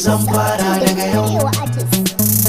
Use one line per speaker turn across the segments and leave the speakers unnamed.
zan fara daga yau.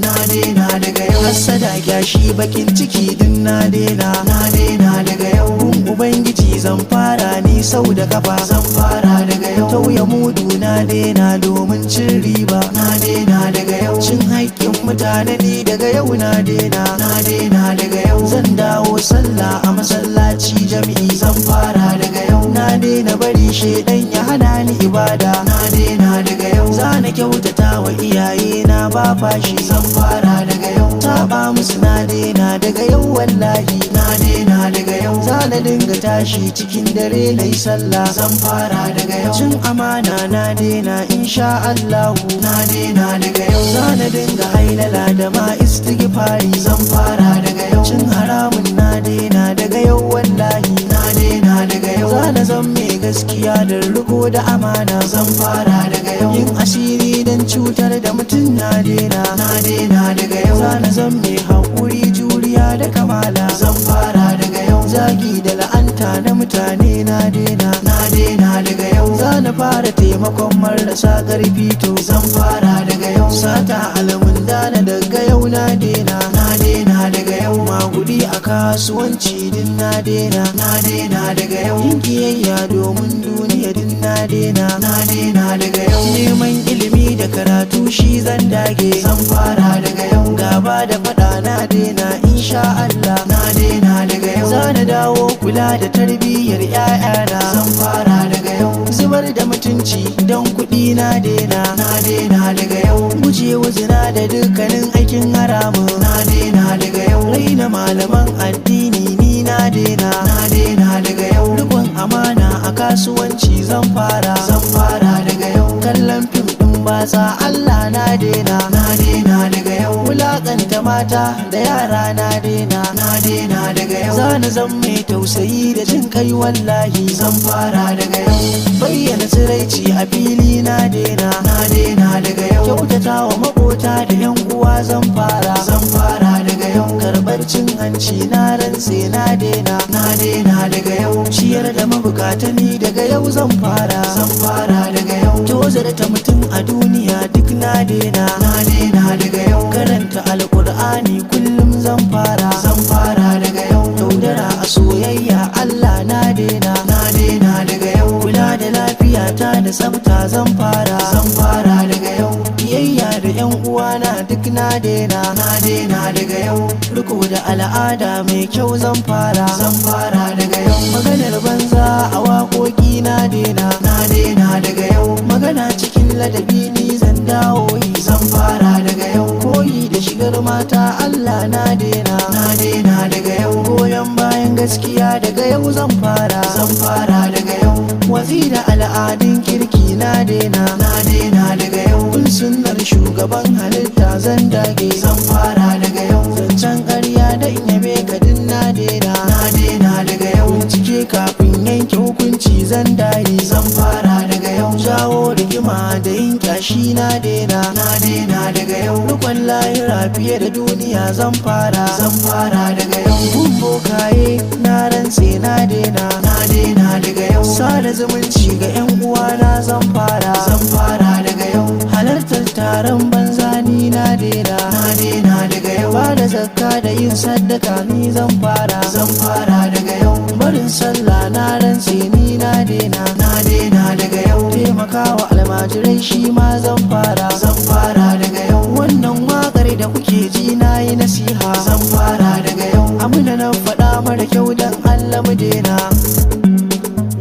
Na daina daga yau. Hassada kyashi bakin ciki din na daina. Na daina daga yau. Gun ubangiji zan fara ni sau da kafa. Zan fara daga yau. Tauye mudu na daina domin cin riba. Na daina daga yau. Cin haƙƙin mutane ni daga yau na daina. Na daina daga yau. Zan dawo sallah a masallaci jami'i. Zan fara daga yau. Na daina bari shedan ya hana ni ibada. Na daina daga yau. Zana kyautata wa iyaye na ba fashi. Zan fara daga yau. Saba musu na daina daga yau wallahi. Na daina daga yau. Zana dinga tashi cikin dare nayi sallah. Zan fara daga yau. Cin amana na daina insha Allahu. Na daina daga yau. Zana dinga hailala da ma istighfari. Zan fara daga yau. Cin haramun na daina daga yau wallahi. Na daina daga yau. Zana zan mai gaskiya da riko da amana. Zan fara daga yau. Yin asiri dan cutar da mutum na daina. Na daina daga yau. Zana zan mai haƙuri juriya da kamala. Zan fara daga yau. Zagi da la'anta na mutane na daina. Na daina daga yau. Zana fara taimakon marasa ƙarfi to. Zan fara daga yau. Sata alamun dana daga yau na daina. Na daina daga yau. Magudi a kasuwanci din na daina. Na daina daga yau. Yin kiyayya domin duniya din na daina. Na daina daga yau. Neman ilimi da karatu shi zan dage. Zan fara daga yau. Gaba da faɗa na daina insha Allah. Na daina daga yau. Zana dawo kula da tarbiyyar ƴaƴana. Zan fara daga yau. Zubar da mutunci don kuɗi na daina. Na daina daga yau. Gujewa zina da dukkanin aikin haramu. Na daina daga yau. Raina malaman addini ni na daina. Na daina daga yau. Rikon amana a kasuwanci zan fara. Zan fara daga yau. Kallon fim ɗin batsa Allah na daina. Na daina daga yau. Wulaƙanta mata da yara na daina. Na daina daga yau. Zana zan mai tausayi da jin kai wallahi. Zan fara daga yau. Bayyana tsiraici a fili na daina. Na daina daga yau. Kyautata wa maƙota da yan uwa zan fara. Zan fara daga yau. Karɓar cin hanci na rantse na daina. Na daina daga yau. Ciyar da mabukata ni daga yau zan fara. Zan fara daga yau. Tozarta mutum a duniya duk na daina. Na daina daga yau. Karanta alƙur'ani kullum zan fara. Zan fara daga yau. Yaudara a soyayya Allah na daina. Na daina daga yau. Kula da lafiyata da tsafta zan fara. Zan fara daga yau. Biyayya da yan uwana duk na daina. Na daina daga yau. Riko da al'ada mai kyau zan fara. Zan fara daga yau. Maganar banza a waƙoƙi na daina. Na daina daga yau. Magana cikin ladabi ni zan dawo yi. Zan fara daga yau. Koyi da shigar mata Allah na daina. Na daina daga yau. Goyon bayan gaskiya daga yau zan fara. Zan fara daga yau. Watsi da al'adun kirki na daina. Na daina daga yau. Bin sunnar shugaban halitta zan dage. Zan fara daga yau. Zancen ƙarya da in yabe ka din na daina. Na daina daga yau. Bincike kafin yanke hukunci zan dage. Zan fara daga yau. Jawo rigima da yin kyashi na daina. Na daina daga yau. Rukun lahira fiye da duniya zan fara. Zan fara daga yau. Gun bokaye na rantse na daina. Na daina daga yau. Sada zumunci ga yan uwana zan fara. Zan fara daga yau. Halartar taron banza ni na daina. Na daina daga yau. Bada zakka da yin sadaka ni zan fara. Zan fara daga yau. Barin sallah na rantse ni na daina. Na daina daga yau. Taimakawa almajirai shi ma zan fara. Zan fara daga yau. Wannan waƙar da kuke ji na yi nasiha. Zan fara daga yau. Abinda na faɗa mara kyau dan Allah mu daina.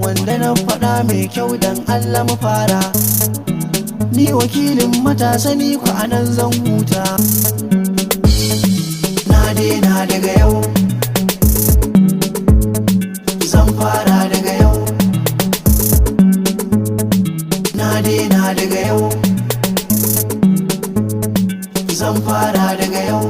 Wanda na faɗa mai kyau dan Allah mu fara. Ni wakilin matasa ni ku anan zan huta. Na daina daga yau. Zan fara daga yau. Na daina daga yau. Zan fara daga yau.